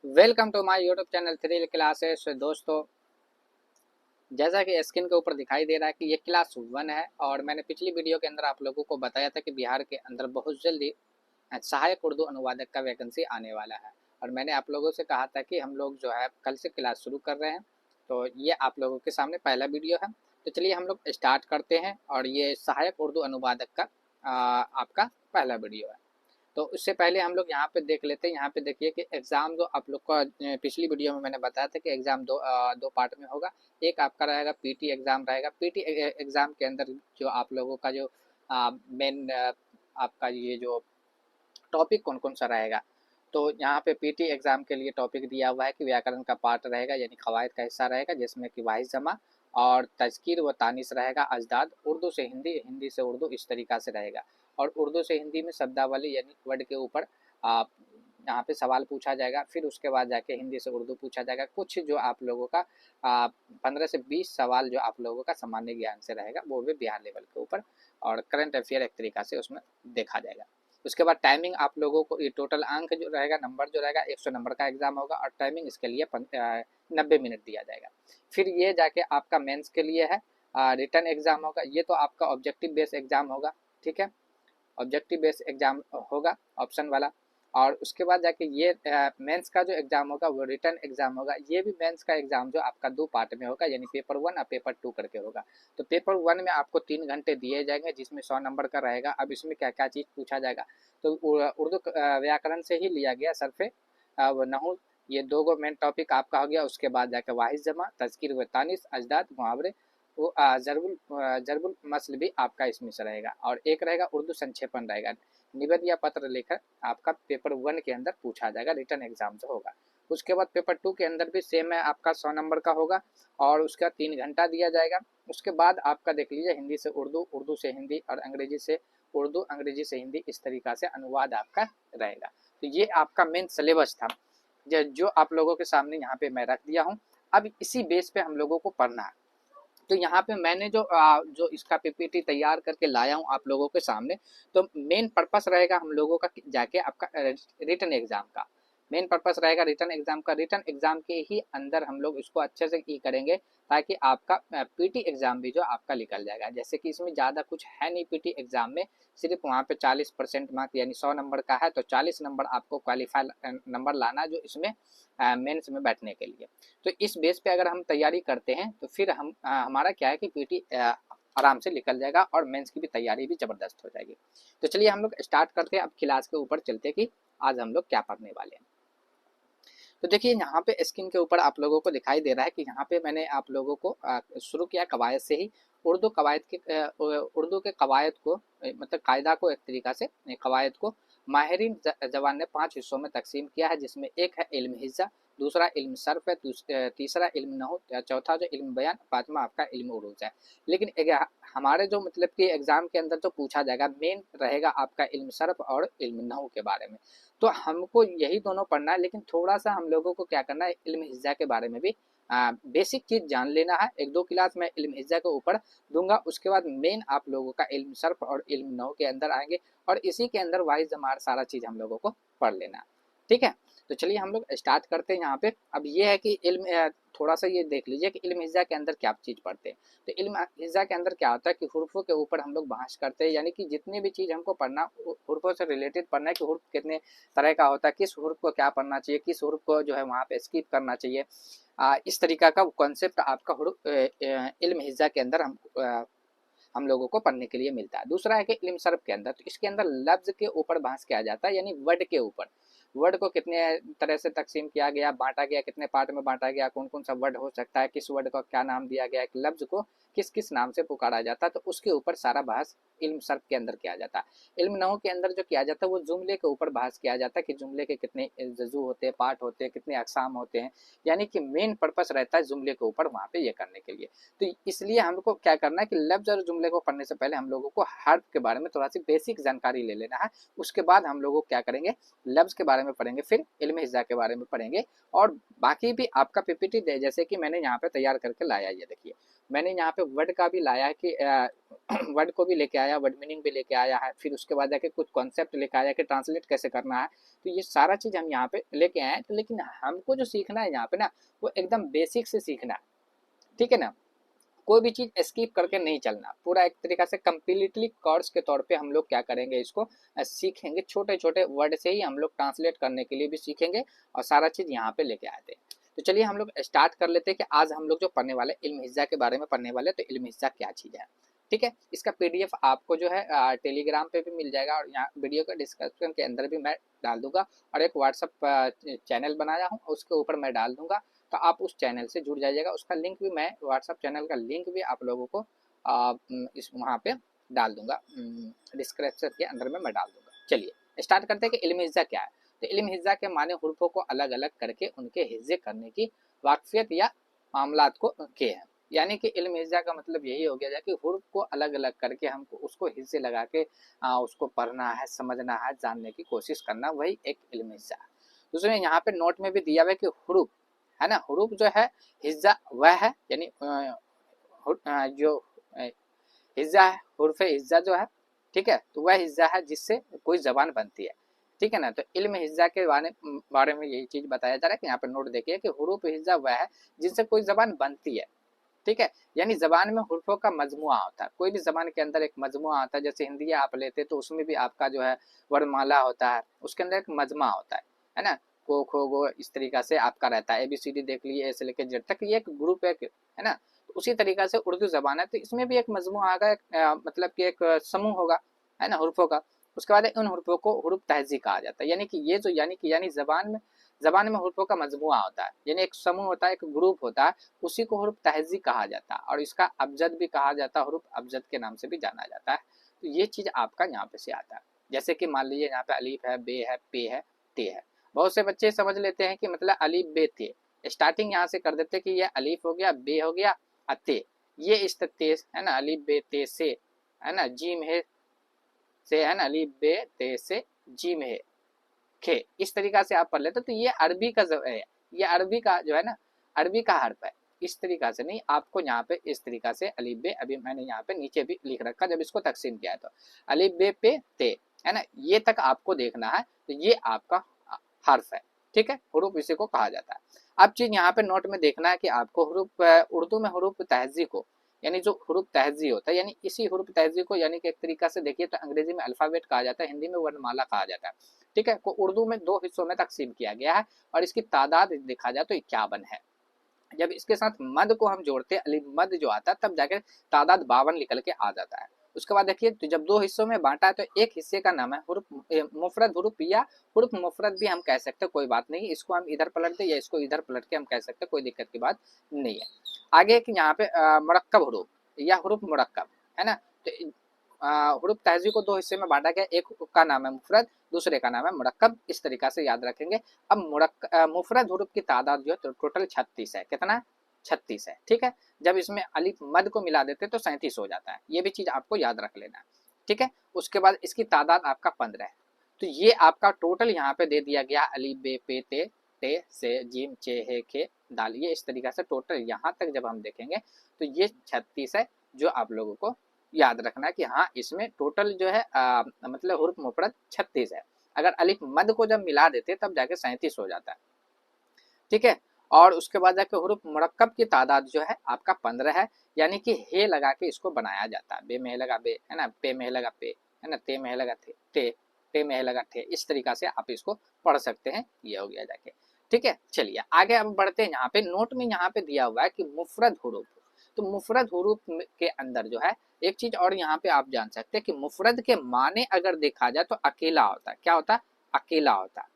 Welcome to my YouTube channel Thrill Classes. दोस्तों, जैसा कि स्क्रीन के ऊपर दिखाई दे रहा है कि ये क्लास 1 है और मैंने पिछली वीडियो के अंदर आप लोगों को बताया था कि बिहार के अंदर बहुत जल्दी सहायक उर्दू अनुवादक का वैकेंसी आने वाला है। और मैंने आप लोगों से कहा था कि हम लोग जो है कल से क्लास शुरू कर रहे हैं। तो ये आप लोगों के सामने पहला वीडियो है। तो चलिए हम लोग स्टार्ट करते हैं। और ये सहायक उर्दू अनुवादक का आपका पहला वीडियो है। तो उससे पहले हम लोग यहाँ पे देख लेते हैं। यहाँ पे देखिए कि एग्ज़ाम जो आप लोग का पिछली वीडियो में मैंने बताया था कि एग्ज़ाम दो पार्ट में होगा। एक आपका रहेगा पीटी एग्ज़ाम रहेगा। पीटी एग्ज़ाम के अंदर जो आप लोगों का जो मेन आपका ये जो टॉपिक कौन कौन सा रहेगा। तो यहाँ पे पीटी एग्ज़ाम के लिए टॉपिक दिया हुआ है कि व्याकरण का पार्ट रहेगा, यानी कवायद का हिस्सा रहेगा, जिसमें कि वाहिद जमा और तज़कीर व तानीस रहेगा। अजदाद उर्दू से हिंदी, हिंदी से उर्दू, इस तरीक़ा से रहेगा। और उर्दू से हिंदी में शब्दावली यानी वर्ड के ऊपर यहाँ पे सवाल पूछा जाएगा। फिर उसके बाद जाके हिंदी से उर्दू पूछा जाएगा। कुछ जो आप लोगों का 15 से 20 सवाल जो आप लोगों का सामान्य ज्ञान से रहेगा, वो भी बिहार लेवल के ऊपर, और करंट अफेयर एक तरीक़ा से उसमें देखा जाएगा। उसके बाद टाइमिंग आप लोगों को ये टोटल अंक जो रहेगा, नंबर जो रहेगा, 100 नंबर का एग्जाम होगा और टाइमिंग इसके लिए 90 मिनट दिया जाएगा। फिर ये जाके आपका मेंस के लिए है, रिटर्न एग्जाम होगा। ये तो आपका ऑब्जेक्टिव बेस एग्जाम होगा, ठीक है, ऑब्जेक्टिव बेस एग्जाम होगा ऑप्शन वाला। और उसके बाद जाके ये मेंस का जो एग्जाम होगा वो रिटर्न एग्जाम होगा। ये भी मेंस का एग्जाम जो आपका 2 पार्ट में होगा, यानी पेपर 1 और पेपर 2 करके होगा। तो पेपर 1 में आपको 3 घंटे दिए जाएंगे, जिसमें 100 नंबर का रहेगा। अब इसमें क्या क्या चीज़ पूछा जाएगा, तो उर्दू व्याकरण से ही लिया गया, सरफे व नहू, ये 2 गो मेन टॉपिक आपका हो गया। उसके बाद जाकर वाहिद जमा, तज़कीर व तानीस, अजदाद, मुहावरे, वो ज़रबुल मसल भी आपका इसमें से रहेगा। और एक रहेगा उर्दू संक्षेपण रहेगा। निबंध या पत्र लेकर आपका पेपर 1 के अंदर पूछा जाएगा, रिटर्न एग्जाम जो होगा। उसके बाद पेपर 2 के अंदर भी सेम है, आपका 100 नंबर का होगा और उसका 3 घंटा दिया जाएगा। उसके बाद आपका देख लीजिए हिंदी से उर्दू, उर्दू से हिंदी और अंग्रेजी से उर्दू, अंग्रेजी से हिंदी, इस तरीक़ा से अनुवाद आपका रहेगा। तो ये आपका मेन सिलेबस था जो आप लोगों के सामने यहाँ पे मैं रख दिया हूँ। अब इसी बेस पे हम लोगों को पढ़ना है। तो यहाँ पे मैंने जो इसका पीपीटी तैयार करके लाया हूँ आप लोगों के सामने। तो मेन पर्पस रहेगा हम लोगों का जाके आपका रिटर्न एग्जाम का मेन पर्पस रहेगा रिटर्न एग्जाम का। रिटर्न एग्जाम के ही अंदर हम लोग इसको अच्छे से की करेंगे, ताकि आपका पीटी एग्जाम भी जो आपका निकल जाएगा। जैसे कि इसमें ज़्यादा कुछ है नहीं पीटी एग्जाम में, सिर्फ वहाँ पे 40% मार्क यानी 100 नंबर का है। तो 40 नंबर आपको क्वालिफाई नंबर लाना जो इसमें मेंस में बैठने के लिए। तो इस बेस पे अगर हम तैयारी करते हैं तो फिर हम हमारा क्या है कि पीटी आराम से निकल जाएगा और मेंस की भी तैयारी भी ज़बरदस्त हो जाएगी। तो चलिए हम लोग स्टार्ट करते हैं। अब क्लास के ऊपर चलते कि आज हम लोग क्या पढ़ने वाले हैं। तो देखिए यहाँ पे स्क्रीन के ऊपर आप लोगों को दिखाई दे रहा है कि यहाँ पे मैंने आप लोगों को शुरू किया कवायद से ही। उर्दू के कवायद को मतलब कायदा को एक तरीक़ा से कवायद को माहिरीन जवान ने 5 हिस्सों में तकसीम किया है, जिसमें एक है इल्म हिज्जा, दूसरा इल्म सर्फ है, तीसरा इल्म नहू, चौथा जो इल्म बयान, पाँचवा आपका इल्म उरूज है। लेकिन हमारे जो मतलब कि एग्ज़ाम के अंदर जो पूछा जाएगा मेन रहेगा आपका इल्म सर्फ और इल्म नहू के बारे में। तो हमको यही दोनों पढ़ना है, लेकिन थोड़ा सा हम लोगों को क्या करना है, इल्म हिज्जा के बारे में भी बेसिक चीज़ जान लेना है। 1-2 क्लास मैं इल्म हिज्जा के ऊपर दूंगा। उसके बाद मेन आप लोगों का इल्म सर्फ और इल्म नहू के अंदर आएंगे, और इसी के अंदर वाइज हमारा सारा चीज़ हम लोगों को पढ़ लेना है, ठीक है। तो चलिए हम लोग स्टार्ट करते हैं यहाँ पे। अब ये है कि इल्म थोड़ा सा ये देख लीजिए कि इल्म हिज्जा के अंदर क्या चीज़ पढ़ते हैं। तो इल्म हिज्जा के अंदर क्या होता है कि हुर्फ़ों के ऊपर हम लोग बहस करते हैं, यानी कि जितनी भी चीज़ हमको पढ़ना हुर्फ़ों से रिलेटेड पढ़ना है कि हुर्फ़ कितने तरह का होता है, किस हुर्फ़ को क्या पढ़ना चाहिए, किस हुर्फ़ को जो है वहाँ पे स्किप करना चाहिए। इस तरीका का कॉन्सेप्ट आपका इल्म हिज्जा के अंदर हम लोगों को पढ़ने के लिए मिलता है। दूसरा है कि इल्म सर्फ के अंदर, तो इसके अंदर लफ्ज़ के ऊपर बहस किया जाता है, यानी वर्ड के ऊपर। वर्ड को कितने तरह से तकसीम किया गया, बांटा गया, कितने पार्ट में बांटा गया, कौन कौन सा वर्ड हो सकता है, किस वर्ड को क्या नाम दिया गया, कि लफ्ज़ को किस किस नाम से पुकारा जाता है। तो उसके ऊपर सारा बहस इल्म सर्फ के अंदर किया जाता है। इल्म नहू के अंदर जो किया जाता है वो जुमले के ऊपर बहस किया जाता है कि जुमले के कितने जजू होते हैं, पार्ट होते हैं, कितने अकसाम होते हैं, यानी कि मेन पर्पस रहता है जुमले के ऊपर वहाँ पे ये करने के लिए। तो इसलिए हमको क्या करना है कि लफ्ज़ और जुमले को पढ़ने से पहले हम लोगों को हर्फ के बारे में थोड़ा सी बेसिक जानकारी ले लेना है। उसके बाद हम लोग क्या करेंगे, लफ्ज़ के बारे में पढ़ेंगे, फिर इल्म हिज्जा के बारे में पढ़ेंगे, और बाकी भी आपका पीपीटी जैसे कि मैंने यहाँ पे तैयार करके लाया, ये देखिए। मैंने यहाँ पे वर्ड का भी लाया है कि वर्ड को भी लेके आया, वर्ड मीनिंग भी लेके आया है, फिर उसके बाद जाके कुछ कॉन्सेप्ट लेके आया कि ट्रांसलेट कैसे करना है। तो ये सारा चीज़ हम यहाँ पे लेके आए हैं। तो लेकिन हमको जो सीखना है यहाँ पे ना, वो एकदम बेसिक से सीखना है, ठीक है ना। कोई भी चीज़ स्किप करके नहीं चलना, पूरा एक तरीका से कम्प्लीटली कोर्स के तौर पे हम लोग क्या करेंगे, इसको सीखेंगे। छोटे छोटे वर्ड से ही हम लोग ट्रांसलेट करने के लिए भी सीखेंगे और सारा चीज़ यहाँ पे लेके आते हैं। तो चलिए हम लोग स्टार्ट कर लेते हैं कि आज हम लोग जो पढ़ने वाले इल्म हिज्जा के बारे में पढ़ने वाले, तो इल्म हिज्जा क्या चीज़ है, ठीक है। इसका पीडीएफ आपको जो है टेलीग्राम पे भी मिल जाएगा और यहाँ वीडियो का डिस्क्रिप्शन के अंदर भी मैं डाल दूंगा, और एक व्हाट्सअप चैनल बनाया हूँ उसके ऊपर मैं डाल दूंगा। तो आप उस चैनल से जुड़ जाइएगा, उसका लिंक भी मैं व्हाट्सअप चैनल का लिंक भी आप लोगों को इस वहाँ पे डाल दूंगा, डिस्क्रिप्शन के अंदर में मैं डाल दूंगा। चलिए स्टार्ट करते हैं कि इल्म हिज्जा क्या है। तो इल्म हिज्जा के माने हुर्फों को अलग अलग करके उनके हिज्जे करने की वाकफियत या मामलात को के हैं। यानी कि इल्म हिज्जा का मतलब यही हो गया कि हुर्फ को अलग अलग करके हमको उसको हिस्से लगा के उसको पढ़ना है, समझना है, जानने की कोशिश करना, वही एक इल्म हिज्जा है। दूसरे यहाँ पे नोट में भी दिया हुआ है कि हुरूफ है ना, हुरूफ जो है हिज्जा वह है, यानी जो हिज्जा है, हुर्फ हिज्जा जो है, ठीक है, तो वह हिज्जा है जिससे कोई जबान बनती है, ठीक है ना। तो इल्म हिज्जा के बारे में यही चीज बताया जा रहा है कि यहाँ पे नोट देखिए कि हुरूफ हिज्जा वह है जिनसे कोई जबान बनती है, ठीक है। यानी जबान में हुर्फों का मजमुआ होता है, कोई भी जबान के अंदर एक मजमुआ होता है। जैसे हिंदी आप लेते तो उसमें भी आपका जो है वर्णमाला होता है, उसके अंदर एक मजमा होता है ना। को खो गो इस तरीका से आपका रहता है, ABCD देख लीजिए, ए से लेकर जेड तक, ये एक ग्रुप है ना। तो उसी तरीका से उर्दू जबान है, तो इसमें भी एक मजमुआ आएगा, मतलब कि एक समूह होगा, है ना, हुर्फों का। उसके बाद उन हुर्फों को हुरूफ तहज़ी कहा जाता है। यानी कि ये जो यानी जबान में हुर्फों का मजमुआ होता है, यानी एक समूह होता है, एक ग्रुप होता है, उसी को हुरूफ तहज़ी कहा जाता है, और इसका अबजद भी कहा जाता है, हुरूफ अबजद के नाम से भी जाना जाता है। तो ये चीज़ आपका यहाँ पे से आता है। जैसे कि मान लीजिए यहाँ पे अलीफ है, बे है, पे है, ते है। बहुत से बच्चे समझ लेते हैं कि मतलब अलीफ बे ते, स्टार्टिंग यहाँ से कर देते हैं कि ये अलीफ हो गया, बे हो गया, ते, ये इस ते है ना, अलीफ बे ते से, है ना, जीम है से, है ना, अलीफ बे ते से जीम है खे, इस तरीका से आप पढ़ लेते तो ये अरबी का है, ये अरबी का जो है ना, अरबी का हर्फ है। इस तरीका से नहीं, आपको यहाँ पे इस तरीका से अलीफ बे, अभी मैंने यहाँ पे नीचे भी लिख रखा जब इसको तकसीम किया है, तो अलीफ बे पे ते, है ना, ये तक आपको देखना है। तो ये आपका हर्फ है, ठीक है, हुरूफ इसी को कहा जाता है। अब चीज यहाँ पे नोट में देखना है कि आपको हुरूफ, उर्दू में हुरूफ तहज़ी को, यानी जो हुरूफ तहज़ी होता है, यानी इसी हुरूफ तहज़ी को, यानी कि एक तरीका से देखिए तो अंग्रेजी में अल्फाबेट कहा जाता है, हिंदी में वर्णमाला कहा जाता है, ठीक है, को उर्दू में दो हिस्सों में तकसीम किया गया है, और इसकी तादाद देखा जाए तो 51 है। जब इसके साथ मद को हम जोड़ते हैं, अली मद जो आता है, तब जाकर तादाद 52 निकल के आ जाता है। उसके बाद देखिए, तो जब दो हिस्सों में बांटा है तो एक हिस्से का नाम है हुरूफ मुफरद हुरूफ, या हुरूफ मुफरद भी हम कह सकते हैं, कोई बात नहीं, इसको हम इधर पलट दे या इसको इधर पलट के हम कह सकते हैं, कोई दिक्कत की बात नहीं है। आगे कि यहाँ पे मुरक्कब हुरूफ या हुरूफ मुरक्कब, है ना। तो हुरूफ तहज़ी को दो हिस्से में बांटा गया, एक का नाम है मुफरद, दूसरे का नाम है मुरक्कब, इस तरीका से याद रखेंगे। अब मुफरद हुरूफ की तादाद जो है तो टोटल 36 है। कितना? 36 है, ठीक है। जब इसमें अलिफ मद को मिला देते तो 37 हो जाता है, ये भी चीज आपको याद रख लेना है, ठीक है। उसके बाद इसकी तादाद आपका 15 है। तो ये आपका टोटल यहाँ पे दे दिया गया, अलिफ बे पे ते से जीम चे हे खे दाल, ये इस तरीका से टोटल यहाँ तक जब हम देखेंगे तो ये 36 है, जो आप लोगों को याद रखना है कि हाँ, इसमें टोटल जो है मतलब हुरूफ मुफरद 36 है। अगर अलिफ मद को जब मिला देते तब जाके 37 हो जाता है, ठीक है। और उसके बाद जाके हुरूफ मुरक्कब की तादाद जो है आपका 15 है, यानी कि हे लगा के इसको बनाया जाता है, बे में लगा बे, है ना, पे में लगा पे, है ना, ते में लगा ते में लगा थे, इस तरीका से आप इसको पढ़ सकते हैं। ये हो गया जाके, ठीक है। चलिए आगे अब बढ़ते हैं। यहाँ पे नोट में यहाँ पे दिया हुआ है कि मुफरद हुरूफ, तो मुफरद हुरूफ के अंदर जो है एक चीज और यहाँ पे आप जान सकते हैं कि मुफरद के माने अगर देखा जाए तो अकेला होता है। क्या होता है? अकेला होता है,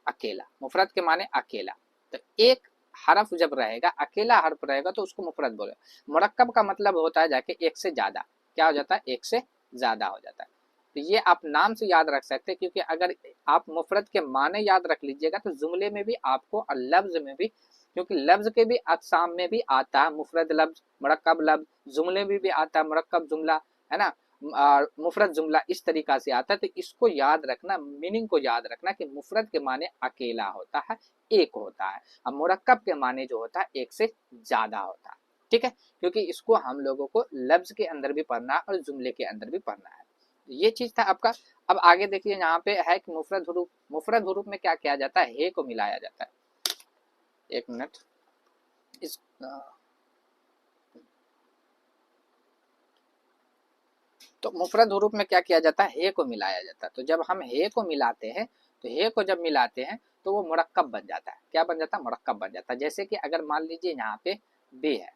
अकेला। मुफरद के माने अकेला। तो एक हरफ जब रहेगा, अकेला हरफ रहेगा, तो उसको मुफरद बोले। मुरक्कब का मतलब होता है जाके एक से ज्यादा, क्या हो जाता है? एक से ज्यादा हो जाता है। तो ये आप नाम से याद रख सकते हैं, क्योंकि अगर आप मुफरद के माने याद रख लीजिएगा तो जुमले में भी आपको और लफ्ज में भी, क्योंकि लफ्ज के भी अकसाम में भी आता है मुफरद लफ्ज, मुरक्कब लफ्ज, जुमले में भी आता है मुरक्कब जुमला, है ना, मुफरद जुमला, इस तरीका से आता है। तो इसको याद रखना, मीनिंग को याद रखना कि मुफरद के माने अकेला होता है, एक होता है, और मुरक्कब के माने जो होता है एक से ज्यादा होता है, ठीक है, क्योंकि इसको हम लोगों को लफ्ज के अंदर भी पढ़ना है और जुमले के अंदर भी पढ़ना है। ये चीज था आपका। अब आगे देखिए यहाँ पे है कि मुफरद हुरूफ में क्या किया जाता है, हे को मिलाया जाता है। एक मिनट, इस तो मुफरद हुरूफ में क्या किया जाता है, हे को मिलाया जाता है। तो जब हम हे को मिलाते हैं, तो हे को जब मिलाते हैं तो वो मुरक्कब बन जाता है। क्या बन जाता है, मुरक्कब बन जाता है। जैसे कि अगर मान लीजिए यहाँ पे बे है,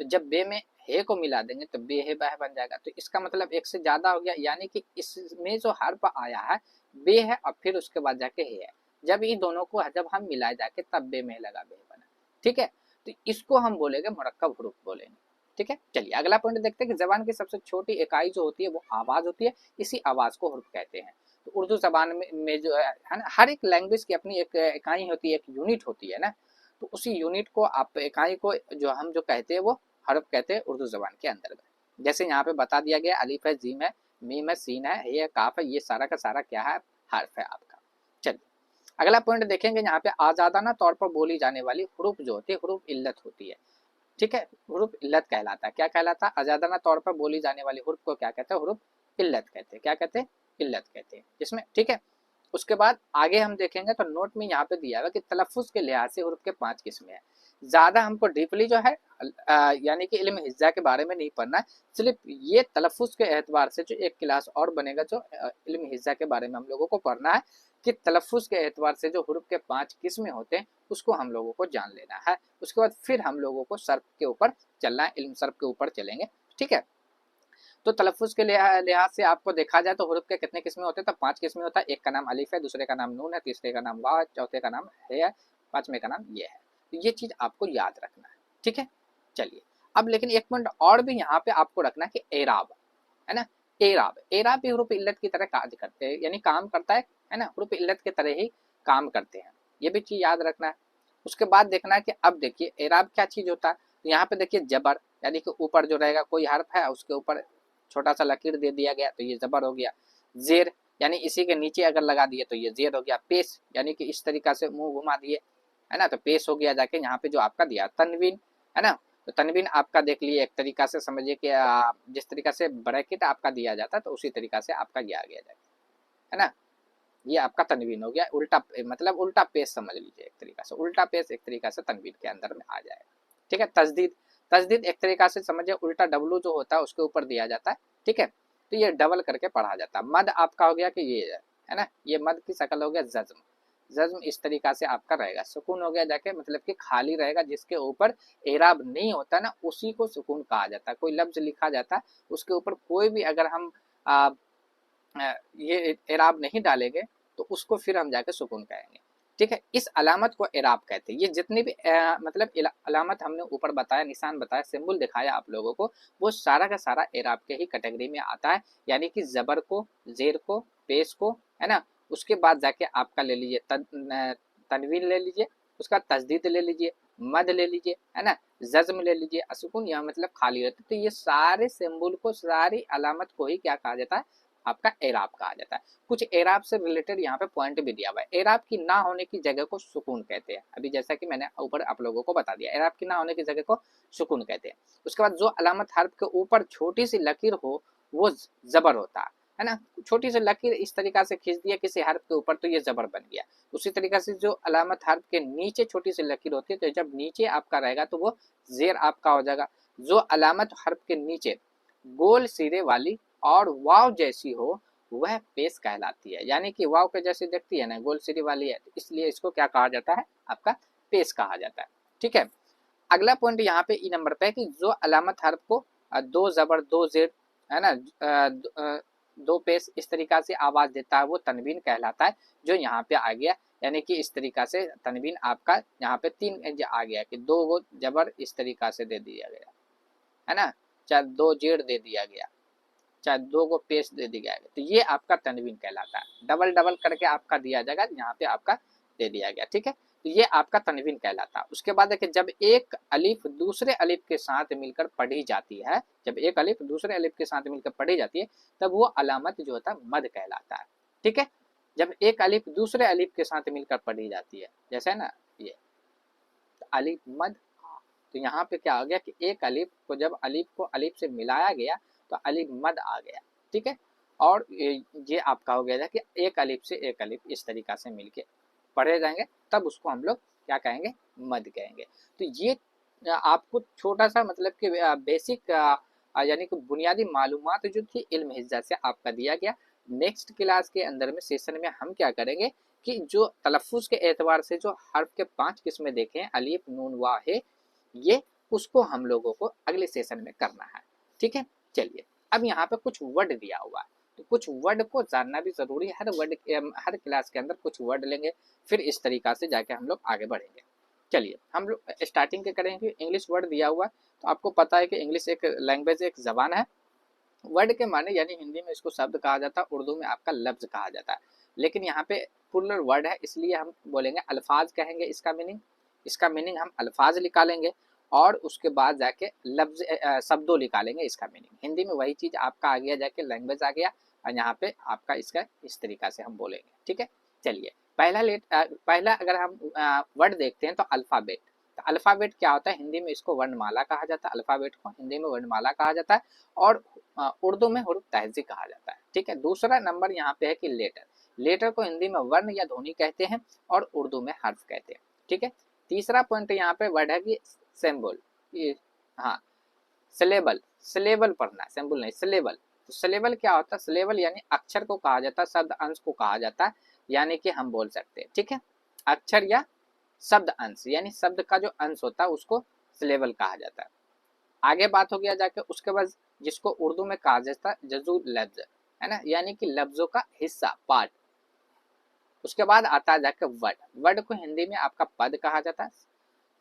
तो जब बे में हे को मिला देंगे तो बे हे बह बन जाएगा। तो इसका मतलब एक से ज्यादा हो गया, यानी कि इसमें जो हर्फ आया है बे है और फिर उसके बाद जाके हे है। जब ये दोनों को जब हम मिलाए जाके तब बे में लगा बे बना। ठीक है, तो इसको हम बोलेंगे मुरक्कब हुरूफ बोलेंगे। ठीक है, चलिए अगला पॉइंट देखते हैं कि जबान की सबसे छोटी इकाई जो होती है वो आवाज होती है। इसी आवाज को हुरूफ कहते हैं। तो उर्दू जबान में जो है ना, हर एक लैंग्वेज की अपनी एक इकाई होती है, एक यूनिट होती है ना। तो उसी यूनिट को आप इकाई को जो हम जो कहते हैं वो हर्फ कहते हैं उर्दू जबान के अंतर्गत। जैसे यहाँ पे बता दिया गया, अलिफ है, जीम है, मीम है, सीन है, हे है, काफ है, ये सारा का सारा क्या है, हर्फ है आपका। चलिए अगला पॉइंट देखेंगे, यहाँ पे आजादाना तौर पर बोली जाने वाली हुरूफ जो होती है हुरूफ इल्लत होती है। ठीक है, हुरूफ इल्लत कहलाता है। क्या कहलाता है, आजादाना तौर पर बोली जाने वाली हुरूफ को क्या कहते हैं, हुरूफ इल्लत कहते हैं। क्या कहते हैं, इल्लत कहते हैं इसमें। ठीक है, उसके बाद आगे हम देखेंगे तो नोट में यहाँ पे दिया हुआ कि तलफ़ुज़ के लिहाज से हुरूफ के 5 किस्में हैं। ज़्यादा हमको डीपली जो है यानी कि इल्म हिज्जा के बारे में नहीं पढ़ना है, सिर्फ ये तलफ़ुज़ के एतबार से जो एक क्लास और बनेगा, जो इल्म हिज्जा के बारे में हम लोगों को पढ़ना है कि तलफ़ुज़ के एतबार से जो हुरूफ के 5 किस्में होते हैं उसको हम लोगों को जान लेना है। उसके बाद फिर हम लोगों को सर्फ के ऊपर चलना है, इल्म सर्फ के ऊपर चलेंगे। ठीक है, तो तलफ़ुज़ के लिहाज से आपको देखा जाए तो हुरूफ के कितने किस्में होते हैं, तो 5 किस्में होता है। एक का नाम अलिफ है, दूसरे का नाम नून है, तीसरे का नाम वाव है, चौथे का नाम हे है, पांचवें का नाम ये है। तो ये चीज आपको याद रखना है। ठीक है, चलिए अब लेकिन एक पॉइंट और भी यहाँ पे आपको रखना है कि एराब है ना, एराब एराब भी हुरूफ इल्लत की तरह कार्य करते हैं, यानी काम करता है ना, हुरूफ इल्लत की तरह ही काम करते हैं। ये भी चीज याद रखना है। उसके बाद देखना है कि अब देखिए एराब क्या चीज होता है। तो यहाँ पे देखिए जबर, यानी कि ऊपर जो रहेगा कोई हर्फ है उसके ऊपर छोटा सा लकीर दे दिया गया तो ये जबर हो गया। जेर यानी इसी के नीचे अगर लगा दिए तो ये जेर हो गया। पेश यानी कि इस तरीका से मुंह घुमा दिए, है ना, तो पेश हो गया जाके यहाँ पे जो आपका दिया तनवीन, है ना। तो तनवीन आपका देख लिए एक तरीका से समझिए कि जिस तरीका से ब्रैकेट आपका दिया जाता है तो उसी तरीका से आपका दिया गया जाएगा, है ना। ये आपका तनवीन हो गया, उल्टा मतलब उल्टा पेश समझ लीजिए, एक तरीका से उल्टा पेश एक तरीका से तनवीन के अंदर में आ जाएगा। ठीक है, तजदीद तजदीद एक तरीका से समझिए उल्टा डब्लू जो होता है उसके ऊपर दिया जाता है। ठीक है, तो ये डबल करके पढ़ा जाता है। मद आपका हो गया कि ये है ना, ये मद की शक्ल हो गया जज्म, जज्म इस तरीका से आपका रहेगा। सुकून हो गया जाके मतलब कि खाली रहेगा, जिसके ऊपर एराब नहीं होता ना उसी को सुकून कहा जाता है। कोई लफ्ज लिखा जाता है उसके ऊपर कोई भी अगर हम ये एराब नहीं डालेंगे तो उसको फिर हम जाके सुकून कहेंगे। ठीक है, इस अलामत को एराब कहते हैं। ये जितनी भी मतलब अलामत हमने ऊपर बताया, निशान बताया, सिंबल दिखाया आप लोगों को, वो सारा का सारा एराब के ही कैटेगरी में आता है। यानी कि जबर को, जेर को, पेश को, है ना, उसके बाद जाके आपका ले लीजिए तनवीन ले लीजिए, उसका तजदीद ले लीजिए, मद ले लीजिए, है ना, जज्म ले लीजिए, असुकून या मतलब खाली रहते। तो ये सारे सिंबल को, सारी अलामत को ही क्या कहा जाता है, आपका एराब कहा जाता है। कुछ एराब से रिलेटेड यहाँ पे पॉइंट भी दिया हुआ है। एराब की ना होने की जगह को सुकून कहते हैं। अभी जैसा कि मैंने ऊपर आप लोगों को बता दिया, एराब की ना होने की जगह को सुकून कहते हैं। उसके बाद जो अलामत हर्फ के ऊपर छोटी सी लकीर हो वो जबर होता है ना। छोटी सी लकीर इस तरीका से खींच दिया किसी हर्फ के ऊपर तो ये जबर बन गया। उसी तरीके से जो अलामत हर्फ के नीचे छोटी सी लकीर होती है तो जब नीचे आपका रहेगा तो वो जेर आपका हो जाएगा। जो अलामत हर्फ के नीचे गोल सिरे वाली और वाव जैसी हो वह पेश कहलाती है। यानी कि वाव के जैसी दिखती है ना, गोल सिरी वाली है, तो इसलिए इसको क्या कहा जाता है, आपका पेश कहा जाता है। ठीक है, अगला पॉइंट यहाँ पे ई नंबर पे है कि जो अलामत हर्फ को दो जबर दो जेर, है ना, दो पेश इस तरीका से आवाज देता है वो तनवीन कहलाता है। जो यहाँ पे आ गया, यानी कि इस तरीका से तनवीन आपका यहाँ पे 3 आ गया कि दो वो जबर इस तरीका से दे दिया गया, है ना, चाहे दो जेर दे दिया गया, चाहे दो को पेश दे दिया गया, तो ये आपका तनवीन कहलाता है। डबल डबल करके आपका दिया जाएगा, यहाँ पे आपका दे दिया गया। ठीक है, तो ये आपका तनवीन कहलाता है। उसके बाद देखिए जब एक अलिफ दूसरे अलिफ के साथ मिलकर पढ़ी जाती है, जब एक अलिफ दूसरे अलिफ के साथ मिलकर पढ़ी जाती है तब वो अलामत जो होता है मद कहलाता है। ठीक है, जब एक अलिफ दूसरे अलिफ के साथ मिलकर पढ़ी जाती है, जैसे ना ये अलिफ मद, तो यहाँ पे क्या हो गया कि एक अलिफ को जब अलिफ को अलिफ से मिलाया गया तो अलिफ मद आ गया, ठीक है। और ये आपका हो गया था कि एक अलिफ से एक अलिफ इस तरीका से मिलके पढ़े जाएंगे, तब उसको हम लोग क्या कहेंगे, मद कहेंगे। तो ये आपको छोटा सा मतलब कि बेसिक यानी कि बुनियादी मालूमात जो थी इल्म हिज्जा से आपका दिया गया। नेक्स्ट क्लास के अंदर में सेशन में हम क्या करेंगे कि जो तलफ़ुज़ के एतबार से जो हर्फ के 5 किस्में देखे हैं, अलिफ नून वाह है, ये उसको हम लोगों को अगले सेशन में करना है, ठीक है। चलिए, अब यहाँ पे कुछ वर्ड दिया हुआ है, तो कुछ वर्ड को जानना भी ज़रूरी है। हर वर्ड हर क्लास के अंदर कुछ वर्ड लेंगे, फिर इस तरीका से जाके हम लोग आगे बढ़ेंगे। चलिए, हम लोग स्टार्टिंग के करेंगे। इंग्लिश वर्ड दिया हुआ है, तो आपको पता है कि इंग्लिश एक लैंग्वेज, एक ज़बान है। वर्ड के माने यानी हिंदी में इसको शब्द कहा जाता है, उर्दू में आपका लफ्ज़ कहा जाता है, लेकिन यहाँ पे प्लुरल वर्ड है, इसलिए हम बोलेंगे अल्फाज कहेंगे। इसका मीनिंग हम अल्फाज निकालेंगे और उसके बाद जाके लफ्ज़ शब्दों निकालेंगे इसका मीनिंग। हिंदी में वही चीज़ आपका आ गया, जाके लैंग्वेज आ गया, और यहाँ पे आपका इसका इस तरीका से हम बोलेंगे, ठीक है। चलिए, पहला अगर हम वर्ड देखते हैं तो अल्फ़ाबेट। तो अल्फ़ाबेट क्या होता है, हिंदी में इसको वर्णमाला कहा जाता है। अल्फ़ाबेट को हिंदी में वर्णमाला कहा जाता है और उर्दू में हुरूफ तहज़ी कहा जाता है, ठीक है। दूसरा नंबर यहाँ पे है कि लेटर। लेटर को हिंदी में वर्ण या ध्वनि कहते हैं और उर्दू में हर्फ कहते हैं, ठीक है। तीसरा पॉइंट यहाँ पे वर्ड है कि सिंबल, हाँ, सिलेबल। सिलेबल पढ़ना है, सिंबल नहीं, सिलेबल। तो सिलेबल क्या होता है, सिलेबल यानी अक्षर को कहा जाता है, शब्द अंश को कहा जाता है, यानी कि हम बोल सकते हैं, ठीक है। अक्षर या शब्द अंश, यानी शब्द का जो अंश होता है उसको सिलेबल कहा जाता है। आगे बात हो गया जाके उसके बाद जिसको उर्दू में कहा जाता है जजू लफ्ज, है ना, यानी कि लफ्जों का हिस्सा, पार्ट। उसके बाद आता है जाके वर्ड। वर्ड को हिंदी में आपका पद कहा जाता है,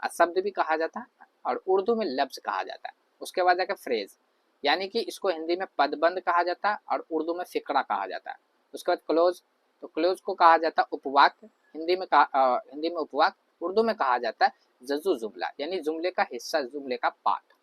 शब्द भी कहा जाता है, और उर्दू में लफ्ज कहा जाता है। उसके बाद जाके फ्रेज, यानी कि इसको हिंदी में पदबंद कहा जाता है और उर्दू में फिकरा कहा जाता है। उसके बाद क्लोज, तो क्लोज को कहा जाता है उपवाक्य, हिंदी में उपवाक्य, उर्दू में कहा जाता है जजू जुमला, यानी जुमले का हिस्सा, जुमले का पार्ट,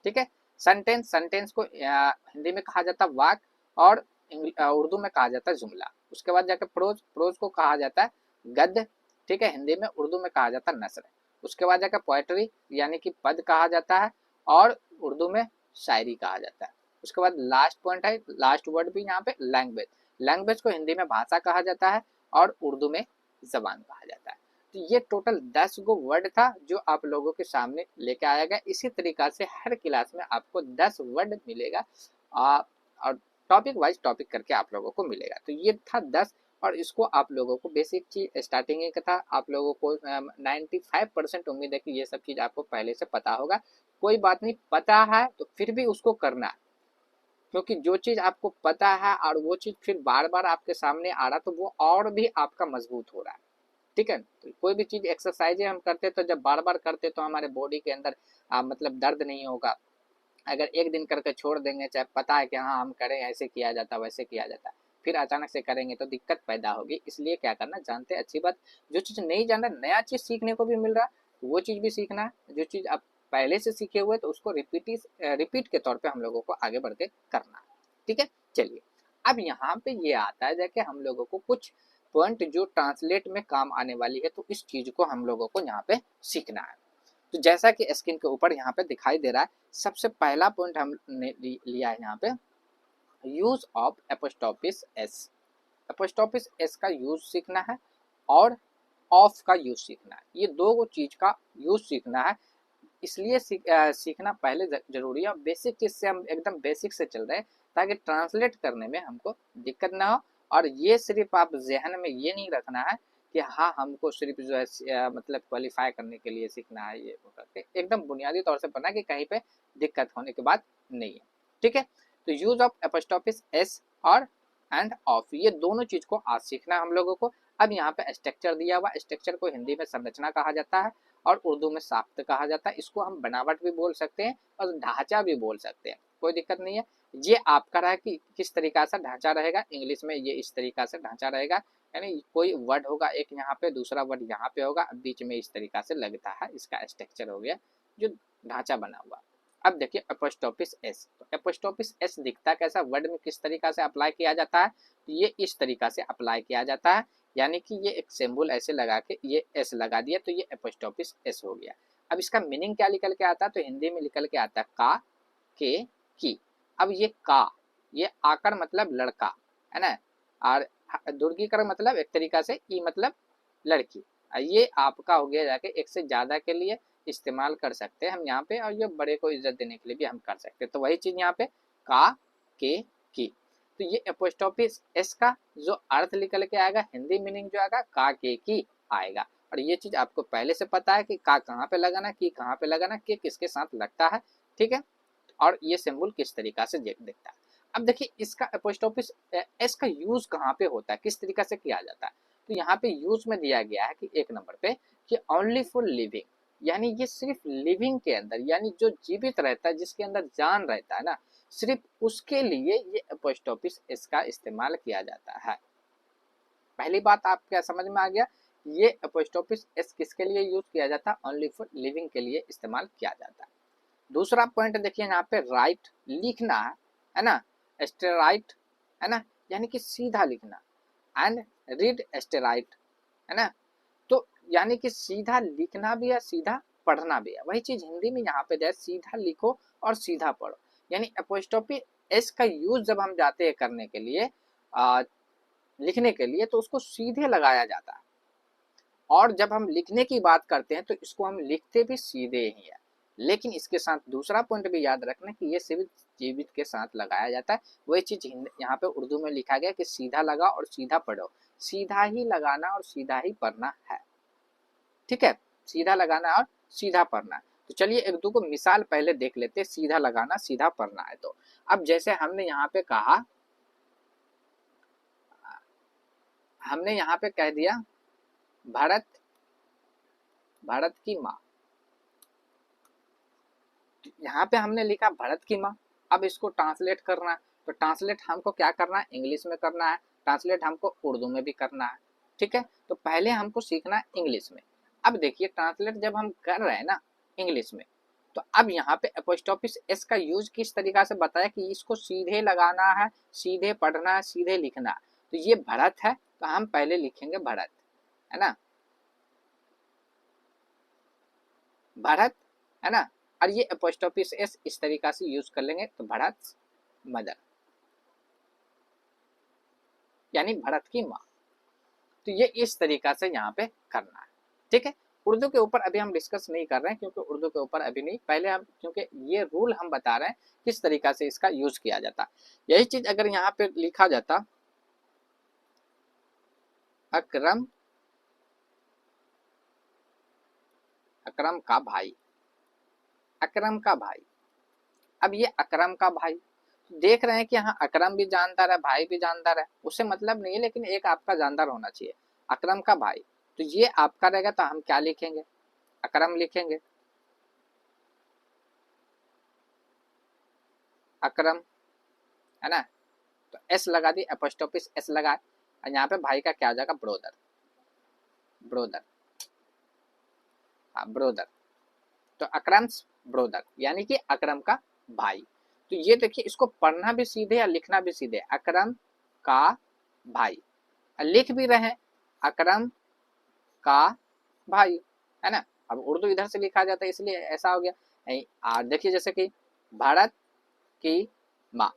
ठीक है। सेंटेंस, सेंटेंस को हिंदी में कहा जाता है वाक्य और उर्दू में कहा जाता है जुमला। उसके बाद जाकर प्रोज, प्रोज को कहा जाता है गद्य, ठीक है, हिंदी में, उर्दू में कहा जाता है नस्र। उसके बाद जाकर पोएट्री यानी कि पद कहा जाता है और उर्दू में शायरी कहा जाता है। उसके बाद लास्ट पॉइंट है, लास्ट वर्ड भी यहाँ पे लैंग्वेज। लैंग्वेज को हिंदी में भाषा कहा जाता है और उर्दू में जबान कहा जाता है। तो ये टोटल 10 गो वर्ड था जो आप लोगों के सामने लेके आया गया। इसी तरीका से हर क्लास में आपको 10 वर्ड मिलेगा और टॉपिक वाइज टॉपिक करके आप लोगों को मिलेगा। तो ये था 10, और इसको आप लोगों को बेसिक चीज स्टार्टिंग का था, आप लोगों को 95% उम्मीद है कि ये सब चीज आपको पहले से पता होगा। कोई बात नहीं, पता है तो फिर भी उसको करना, क्योंकि जो चीज आपको पता है और वो चीज फिर बार बार आपके सामने आ रहा तो वो और भी आपका मजबूत हो रहा है, ठीक है। तो कोई भी चीज एक्सरसाइज हम करते तो जब बार बार करते तो हमारे बॉडी के अंदर मतलब दर्द नहीं होगा। अगर एक दिन करके छोड़ देंगे, चाहे पता है कि हाँ हम करें, ऐसे किया जाता वैसे किया जाता, फिर अचानक से करेंगे तो दिक्कत पैदा होगी। इसलिए क्या करना, जानते अच्छी बात, जो चीज़ नहीं जान रहा, नया चीज़ सीखने को भी मिल रहा है वो चीज़ भी सीखना है। जो चीज़ आप पहले से सीखे हुए तो उसको रिपीट के तौर पे हम लोगों को आगे बढ़ के करना है, ठीक है। चलिए, अब यहाँ पे ये आता है जाके हम लोगों को कुछ पॉइंट जो ट्रांसलेट में काम आने वाली है, तो इस चीज़ को हम लोगों को यहाँ पे सीखना है। तो जैसा कि स्क्रीन के ऊपर यहाँ पे दिखाई दे रहा है, सबसे पहला पॉइंट हमने लिया है यहाँ पे, यूज ऑफ एपोस्ट्रोफिस एस। एपोस्ट्रोफिस एस का यूज सीखना है और ऑफ का यूज सीखना है। ये दो चीज का यूज सीखना है, इसलिए सीखना पहले जरूरी है। बेसिक चीज से हम एकदम बेसिक से चल रहे हैं ताकि ट्रांसलेट करने में हमको दिक्कत ना हो। और ये सिर्फ आप जहन में ये नहीं रखना है कि हाँ हमको सिर्फ जो है मतलब क्वालिफाई करने के लिए सीखना है, ये वो करके एकदम बुनियादी तौर से बना कि कहीं पे दिक्कत होने के बाद नहीं है, ठीक है। तो यूज ऑफ एपोस्ट्रोफिस एस और एंड ऑफ, ये दोनों चीज को आज सीखना है हम लोगों को। अब यहाँ पे स्ट्रक्चर दिया हुआ, स्ट्रक्चर को हिंदी में संरचना कहा जाता है और उर्दू में साख्त कहा जाता है। इसको हम बनावट भी बोल सकते हैं और ढांचा भी बोल सकते हैं, कोई दिक्कत नहीं है। ये आपका रहा कि किस तरीका से ढांचा रहेगा। इंग्लिश में ये इस तरीका से ढांचा रहेगा, यानी कोई वर्ड होगा एक यहाँ पे, दूसरा वर्ड यहाँ पे होगा, बीच में इस तरीका से लगता है, इसका स्ट्रक्चर हो गया जो ढांचा बना हुआ। अब देखिए एपोस्ट्रोफिस एस, तो एपोस्ट्रोफिस एस दिखता कैसा, वर्ड में किस तरीका से अप्लाई किया जाता है, तो ये इस तरीका से अप्लाई किया जाता है। यानी कि ये एक सिंबल ऐसे लगा के ये एस लगा दिया तो ये एपोस्ट्रोफिस एस हो गया। अब इसका मीनिंग क्या निकल के आता है, तो हिंदी में निकल के आता है का, के, की। अब ये का, ये आकर मतलब लड़का है ना, और दुर्गीकर मतलब एक तरीका से ई मतलब लड़की। ये आपका हो गया जाके एक से ज्यादा के लिए इस्तेमाल कर सकते हैं हम यहाँ पे, और ये बड़े को इज्जत देने के लिए भी हम कर सकते हैं। तो वही चीज यहाँ पे का, के, की। तो ये एपोस्ट्रोफिस एस का जो अर्थ निकल के आएगा, हिंदी मीनिंग जो आएगा का, के, की आएगा। और ये चीज आपको पहले से पता है कि का कहाँ पे लगाना, की कहाँ पे लगाना, के किसके साथ लगता है, ठीक है, और ये सिंबल किस तरीका से दिखता है। अब देखिए इसका एपोस्ट्रोफिस एस का यूज कहाँ पे होता है, किस तरीका से किया जाता है। तो यहाँ पे यूज में दिया गया है कि एक नंबर पे कि ओनली फॉर लिविंग, यानी ये सिर्फ लिविंग के अंदर, यानी जो जीवित रहता है, जिसके अंदर जान रहता है ना, सिर्फ उसके लिए ये एपोस्ट्रोफिस एस का इस्तेमाल किया जाता है। पहली बात आप क्या समझ में आ गया, ये एपोस्ट्रोफिस एस किसके लिए यूज किया जाता है, ओनली फॉर लिविंग के लिए इस्तेमाल किया जाता है। दूसरा पॉइंट देखिए यहाँ पे राइट लिखना है ना, स्टेराइट है ना, यानी कि सीधा लिखना, एंड रीड स्टेराइट है ना, तो यानी कि सीधा लिखना भी है, सीधा पढ़ना भी है। वही चीज हिंदी में यहाँ पे है, सीधा लिखो और सीधा पढ़ो। यानी एपोस्ट्रोफी एस का यूज जब हम जाते हैं करने के लिए, लिखने के लिए, तो उसको सीधे लगाया जाता है। और जब हम लिखने की बात करते हैं तो इसको हम लिखते भी सीधे ही है। लेकिन इसके साथ दूसरा पॉइंट भी याद रखना कि ये सिर्फ जीवित के साथ लगाया जाता है। वही चीज यहाँ पे उर्दू में लिखा गया कि सीधा लगा और सीधा पढ़ो, सीधा ही लगाना और सीधा ही पढ़ना है, ठीक है, सीधा लगाना और सीधा पढ़ना। तो चलिए एक दो को मिसाल पहले देख लेते, सीधा लगाना सीधा पढ़ना है। तो अब जैसे हमने यहाँ पे कहा, हमने यहाँ पे कह दिया भारत, भारत की माँ, यहाँ पे हमने लिखा भारत की माँ। अब इसको ट्रांसलेट करना है, तो ट्रांसलेट हमको क्या करना है, इंग्लिश में करना है, ट्रांसलेट हमको उर्दू में भी करना है, ठीक है। तो पहले हमको सीखना है इंग्लिश में। अब देखिए ट्रांसलेट जब हम कर रहे हैं ना इंग्लिश में, तो अब यहाँ पे एपोस्ट्रोफिस एस का यूज किस तरीका से बताया कि इसको सीधे लगाना है, सीधे पढ़ना है, सीधे लिखना है। तो ये भारत है, तो हम पहले लिखेंगे भारत, है ना, भारत, है ना, और ये एपोस्ट्रोफिस एस इस तरीका से यूज कर लेंगे, तो भारत मदर, यानी भारत की माँ। तो ये इस तरीका से यहाँ पे करना है, ठीक है। उर्दू के ऊपर अभी हम डिस्कस नहीं कर रहे हैं, क्योंकि उर्दू के ऊपर अभी नहीं, पहले हम, क्योंकि ये रूल हम बता रहे हैं किस तरीका से इसका यूज किया जाता। यही चीज अगर यहाँ पे लिखा जाता अकरम, अकरम का भाई, अकरम का भाई। अब ये अकरम का भाई, देख रहे हैं कि हाँ अकरम भी जानदार है, भाई भी जानदार है, उससे मतलब नहीं है, लेकिन एक आपका जानदार होना चाहिए, अकरम का भाई। तो ये आपका रहेगा, तो हम क्या लिखेंगे, अकरम लिखेंगे, अकरम, है ना। तो एस लगा दी, एपोस्ट्रोफिस एस लगा, और यहाँ पे भाई का क्या आ जाएगा, ब्रोदर, ब्रोदर, हाँ ब्रोदर। तो अकरम्स ब्रोदर, यानी कि अकरम का भाई। तो ये देखिए इसको पढ़ना भी सीधे या लिखना भी सीधे, अकरम का भाई, लिख भी रहे हैं अकरम का भाई, है ना। अब उर्दू इधर से लिखा जाता है इसलिए ऐसा हो गया। और देखिए जैसे कि भारत की माँ,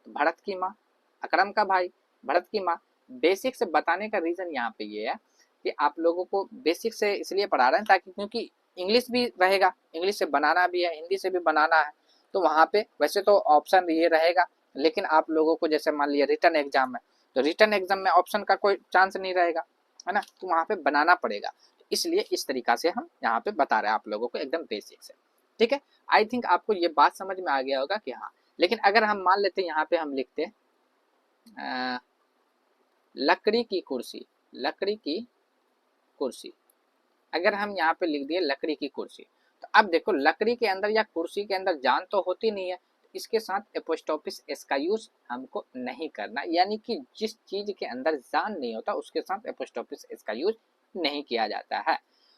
तो भारत की माँ, अकरम का भाई, भारत की माँ। बेसिक से बताने का रीजन यहाँ पे ये है कि आप लोगों को बेसिक से इसलिए पढ़ा रहे हैं ताकि, क्योंकि इंग्लिश भी रहेगा, इंग्लिश से बनाना भी है, हिंदी से भी बनाना है। तो वहाँ पे वैसे तो ऑप्शन ये रहेगा, लेकिन आप लोगों को जैसे मान लिया रिटर्न एग्जाम में, तो रिटर्न एग्जाम में ऑप्शन का कोई चांस नहीं रहेगा, है ना, तो वहाँ पे बनाना पड़ेगा। इसलिए इस तरीका से हम यहाँ पे बता रहे हैं आप लोगों को एकदम बेसिक से, ठीक है। आई थिंक आपको ये बात समझ में आ गया होगा कि हाँ। लेकिन अगर हम मान लेते यहाँ पे हम लिखते लकड़ी की कुर्सी, लकड़ी की कुर्सी, अगर हम यहाँ पे लिख दिए लकड़ी की कुर्सी, तो अब देखो लकड़ी के अंदर या कुर्सी के अंदर जान तो होती नहीं है, तो इसके साथ एपोस्ट्रोफिस एस का यूज हमको नहीं करना, यानी कि जिस चीज के अंदर जान नहीं होता उसके साथ एपोस्ट्रोफिस एस का यूज नहीं किया जाता है।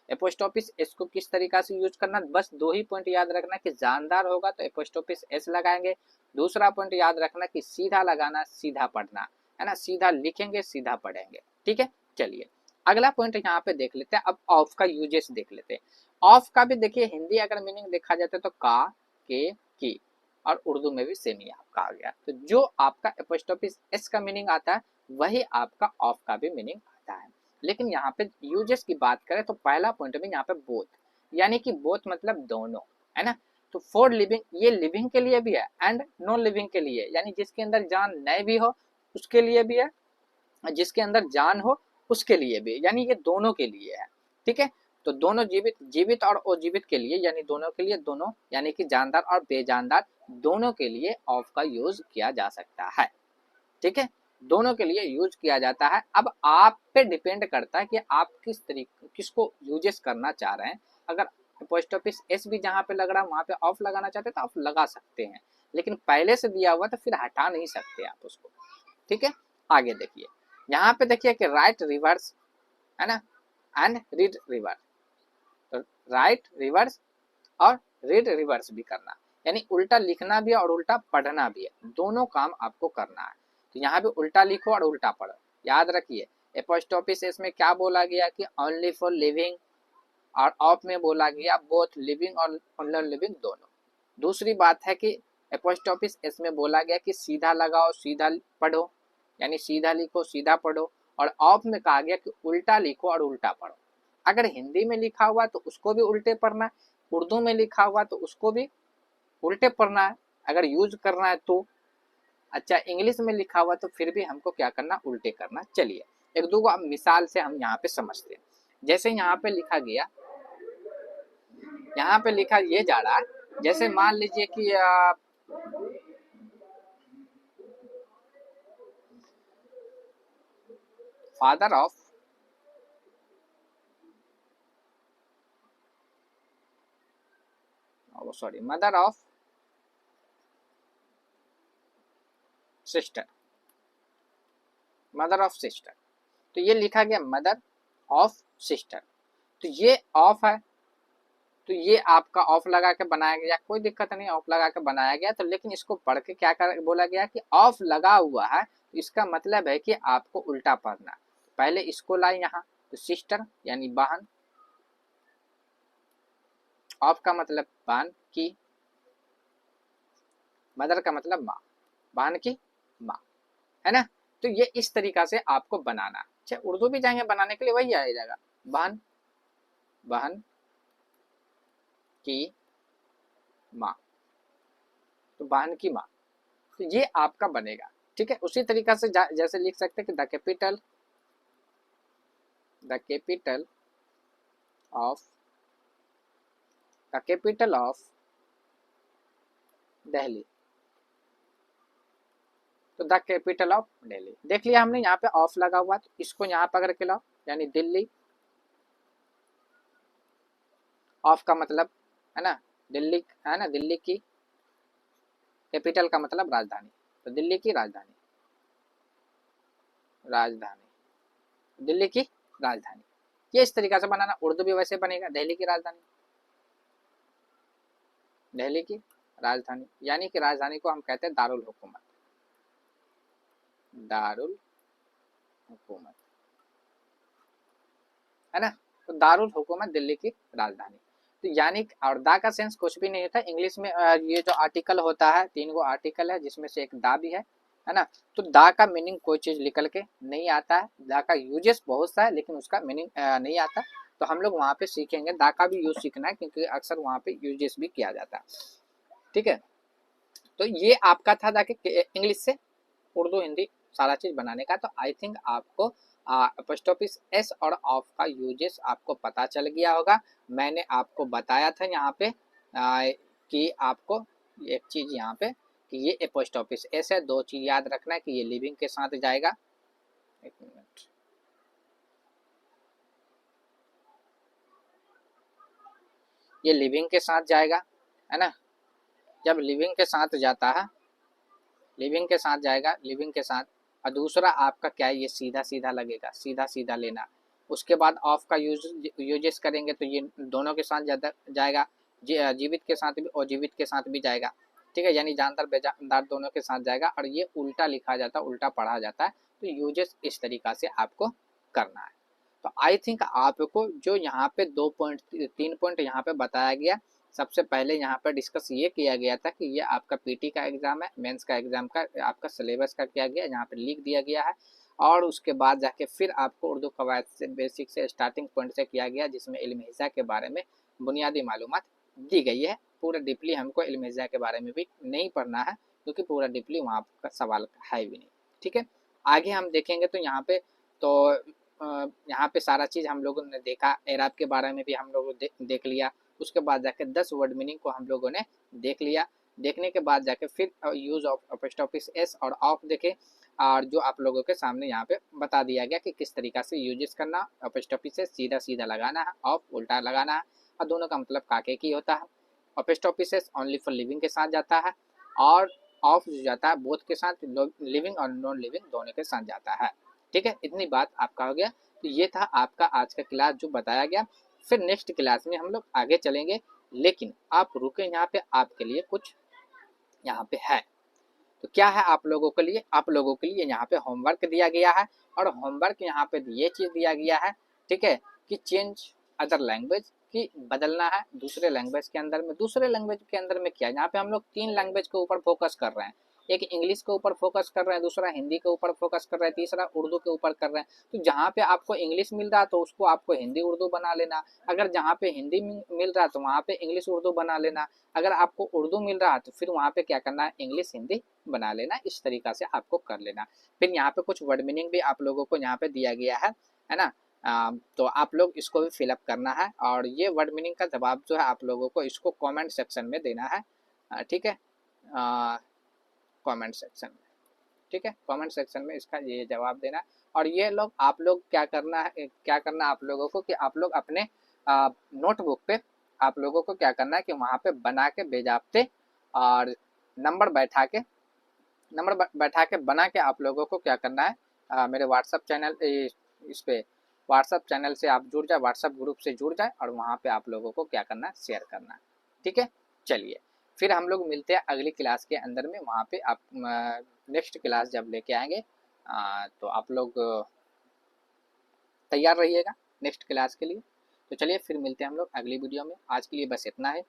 एपोस्ट्रोफिस एस को किस तरीका से यूज करना, बस दो ही पॉइंट याद रखना कि जानदार होगा तो एपोस्ट्रोफिस एस लगाएंगे। दूसरा पॉइंट याद रखना कि सीधा लगाना, सीधा पढ़ना, है ना, सीधा लिखेंगे सीधा पढ़ेंगे, ठीक है। चलिए अगला पॉइंट यहाँ पे देख लेते हैं। अब ऑफ का यूजेस देख लेते हैं। ऑफ का भी देखिए हिंदी अगर मीनिंग देखा जाता है तो का, के, की, और उर्दू में भी सेम ही आपका आ गया। तो जो आपका एपोस्ट्रोफी एस का मीनिंग आता है वही आपका ऑफ का भी मीनिंग आता है। लेकिन यहाँ पे यूजेस की बात करें तो पहला पॉइंट में यहाँ पे बोथ, यानी कि बोथ मतलब दोनों, है ना। तो फॉर लिविंग ये लिविंग के लिए भी है एंड नॉन लिविंग के लिए, यानी जिसके अंदर जान नहीं भी हो उसके लिए भी है, जिसके अंदर जान हो उसके लिए भी, यानी ये दोनों के लिए है। ठीक है, तो दोनों जीवित और अजीवित के लिए, यानी दोनों के लिए, दोनों यानी कि जानदार और बेजानदार दोनों के लिए ऑफ का यूज किया जा सकता है। ठीक है, दोनों के लिए यूज किया जाता है। अब आप पे डिपेंड करता है कि आप किसको यूजेस करना चाह रहे हैं। अगर पोस्ट ऑफिस एस भी जहाँ पे लग रहा है वहां पे ऑफ लगाना चाहते हैं तो आप लगा सकते हैं, लेकिन पहले से दिया हुआ तो फिर हटा नहीं सकते आप उसको। ठीक है, आगे देखिए, यहाँ पे देखिए कि राइट रिवर्स, है ना, एंड रीड रिवर्स। तो राइट रिवर्स और रीड रिवर्स भी करना, यानी उल्टा लिखना भी है और उल्टा पढ़ना भी है, दोनों काम आपको करना है। तो यहाँ भी उल्टा लिखो और उल्टा पढ़ो। याद रखिए एपोस्ट्रोफी इसमें क्या बोला गया कि ओनली फॉर लिविंग, और ऑफ में बोला गया बोथ लिविंग और नॉन लिविंग दोनों। दूसरी बात है कि एपोस्ट्रोफी इसमें बोला गया कि सीधा लगाओ सीधा पढ़ो, यानी सीधा लिखो सीधा पढ़ो, और ऑफ में कहा गया कि उल्टा लिखो और उल्टा पढ़ो। अगर हिंदी में लिखा हुआ तो उसको भी उल्टे पढ़ना है, उर्दू में लिखा हुआ तो उसको भी उल्टे पढ़ना है अगर यूज करना है तो। अच्छा, इंग्लिश में लिखा हुआ तो फिर भी हमको क्या करना, उल्टे करना। चलिए एक दो मिसाल से हम यहाँ पे समझते हैं। जैसे यहाँ पे लिखा गया, यहाँ पे लिखा ये जा रहा है, जैसे मान लीजिए कि father of sorry mother of sister, mother of sister. तो ये लिखा गया मदर ऑफ सिस्टर, तो ये ऑफ है, तो ये आपका ऑफ लगा के बनाया गया, कोई दिक्कत नहीं, ऑफ लगा के बनाया गया। तो लेकिन इसको पढ़ के क्या कर बोला गया कि ऑफ लगा हुआ है, तो इसका मतलब है कि आपको उल्टा पढ़ना। पहले इसको लाए यहाँ, तो सिस्टर यानी बहन, ऑफ का मतलब बहन की, मदर का मतलब माँ, बहन की माँ, है ना। तो ये इस तरीका से आपको बनाना। अच्छा, उर्दू भी जाएंगे बनाने के लिए वही आ जाएगा, बहन, बहन की माँ, तो बहन की माँ, तो ये आपका बनेगा। ठीक है, उसी तरीका से जैसे लिख सकते हैं कि द कैपिटल ऑफ दिल्ली, तो द कैपिटल ऑफ दिल्ली। देख लिया हमने, यहाँ पे ऑफ लगा हुआ, तो इसको यहाँ पकड़ के लाओ, यानी दिल्ली, ऑफ का मतलब है ना दिल्ली, है ना, दिल्ली की, कैपिटल का मतलब राजधानी, तो दिल्ली की राजधानी, राजधानी, दिल्ली की राजधानी। ये इस तरीका से बनाना। उर्दू भी वैसे बनेगा, दिल्ली की राजधानी, दिल्ली की राजधानी, यानी कि राजधानी को हम कहते हैं दारुल हुकूमत, दारुल हुकूमत, है ना। तो दारुल हुकूमत दिल्ली की राजधानी। तो यानी और दा का सेंस कुछ भी नहीं होता इंग्लिश में। ये जो आर्टिकल होता है, 3 गो आर्टिकल है जिसमें से एक दा भी है ना। तो दा का मीनिंग कोई चीज निकल के नहीं आता है, दा का यूजेस बहुत सा है लेकिन उसका मीनिंग नहीं आता। तो हम लोग वहाँ पे सीखेंगे, दा का भी यूज सीखना है क्योंकि अक्सर वहाँ पे यूजेस भी किया जाता है। ठीक है, तो ये आपका था ताकि इंग्लिश से उर्दू हिंदी सारा चीज बनाने का। तो आई थिंक आपको अपोस्ट्रोफिस एस और ऑफ का यूजेस आपको पता चल गया होगा। मैंने आपको बताया था यहाँ पे कि आपको एक चीज यहाँ पे कि ये अपोस्ट्रोफिस एस है। 2 चीज याद रखना है कि ये लिविंग के साथ जाएगा, एक मिनट, ये लिविंग के साथ जाएगा, है ना। जब लिविंग के साथ जाता है, लिविंग के साथ जाएगा, लिविंग के साथ, और दूसरा आपका क्या है, ये सीधा सीधा लगेगा, सीधा सीधा लेना। उसके बाद ऑफ का यूजेस करेंगे तो ये दोनों के साथ जाएगा, जीवित के साथ भी और जीवित के साथ भी जाएगा। ठीक है, यानी जानदार बेजानदार दोनों के साथ जाएगा, और ये उल्टा लिखा जाता है, उल्टा पढ़ा जाता है। तो यूजेस इस तरीका से आपको करना है। तो आई थिंक आपको जो यहाँ पे 3 पॉइंट यहाँ पे बताया गया, सबसे पहले यहाँ पर डिस्कस ये किया गया था कि ये आपका पीटी का एग्जाम है, मेंस का एग्जाम का आपका सिलेबस का किया गया, यहाँ पे लिख दिया गया है। और उसके बाद जाके फिर आपको उर्दू कवायद से बेसिक से स्टार्टिंग पॉइंट से किया गया, जिसमें इल्म हिज्जा के बारे में बुनियादी मालूमात दी गई है। पूरा डीपली हमको इल्म हिज्जा के बारे में भी नहीं पढ़ना है, क्योंकि पूरा डीपली वहाँ का सवाल है भी नहीं। ठीक है, आगे हम देखेंगे तो यहाँ पे तो यहाँ पे सारा चीज़ हम लोगों ने देखा, एराब के बारे में भी हम लोगों ने देख लिया। उसके बाद जाके 10 वर्ड मीनिंग को हम लोगों ने देख लिया। देखने के बाद जाके फिर यूज़ ऑफ अपोस्ट्रोफी एस और ऑफ देखे, और जो आप लोगों के सामने यहाँ पे बता दिया गया कि किस तरीका से यूजेस करना। अपोस्ट्रोफी से सीधा सीधा लगाना है, ऑफ उल्टा लगाना है, और दोनों का मतलब काके की होता है। अपोस्ट्रोफी से ओनली फॉर लिविंग के साथ जाता है, और ऑफ जो जाता है बोथ के साथ, लिविंग और नॉन लिविंग दोनों के साथ जाता है। ठीक है, इतनी बात आपका हो गया। तो ये था आपका आज का क्लास जो बताया गया। फिर नेक्स्ट क्लास में हम लोग आगे चलेंगे, लेकिन आप रुके यहाँ पे, आपके लिए कुछ यहाँ पे है। तो क्या है आप लोगों के लिए? आप लोगों के लिए यहाँ पे होमवर्क दिया गया है, और होमवर्क यहाँ पे ये चीज़ दिया गया है, ठीक है, कि चेंज अदर लैंग्वेज, कि बदलना है दूसरे लैंग्वेज के अंदर में। दूसरे लैंग्वेज के अंदर में क्या है, यहाँ पे हम लोग 3 लैंग्वेज के ऊपर फोकस कर रहे हैं। एक इंग्लिश के ऊपर फोकस कर रहे हैं, दूसरा हिंदी के ऊपर फोकस कर रहे हैं, तीसरा उर्दू के ऊपर कर रहे हैं। तो जहाँ पे आपको इंग्लिश मिल रहा है तो उसको आपको हिंदी उर्दू बना लेना, अगर जहाँ पे हिंदी मिल रहा है तो वहाँ पे इंग्लिश उर्दू बना लेना, अगर आपको उर्दू मिल रहा है तो फिर वहाँ पे क्या करना है, इंग्लिश हिंदी बना लेना। इस तरीका से आपको कर लेना। फिर यहाँ पे कुछ वर्ड मीनिंग भी आप लोगों को यहाँ पे दिया गया है ना। तो आप लोग इसको भी फिलअप करना है, और ये वर्ड मीनिंग का जवाब जो है आप लोगों को इसको कमेंट सेक्शन में देना है। ठीक है, कमेंट सेक्शन में, ठीक है, कमेंट सेक्शन में इसका ये जवाब देना। और ये लोग आप लोग क्या करना है, क्या करना आप लोगों को कि आप लोग अपने नोटबुक पे आप लोगों को क्या करना है कि वहाँ पे बना के बेजाबते और नंबर बैठा के बना के आप लोगों को क्या करना है, मेरे व्हाट्सअप चैनल इस पे व्हाट्सअप चैनल से आप जुड़ जाए, व्हाट्सअप ग्रुप से जुड़ जाए, और वहाँ पे आप लोगों को क्या करना है, शेयर करना है। ठीक है, चलिए फिर हम लोग मिलते हैं अगली क्लास के अंदर में। वहाँ पे आप नेक्स्ट क्लास जब लेके आएंगे तो आप लोग तैयार रहिएगा नेक्स्ट क्लास के लिए। तो चलिए फिर मिलते हैं हम लोग अगली वीडियो में। आज के लिए बस इतना है।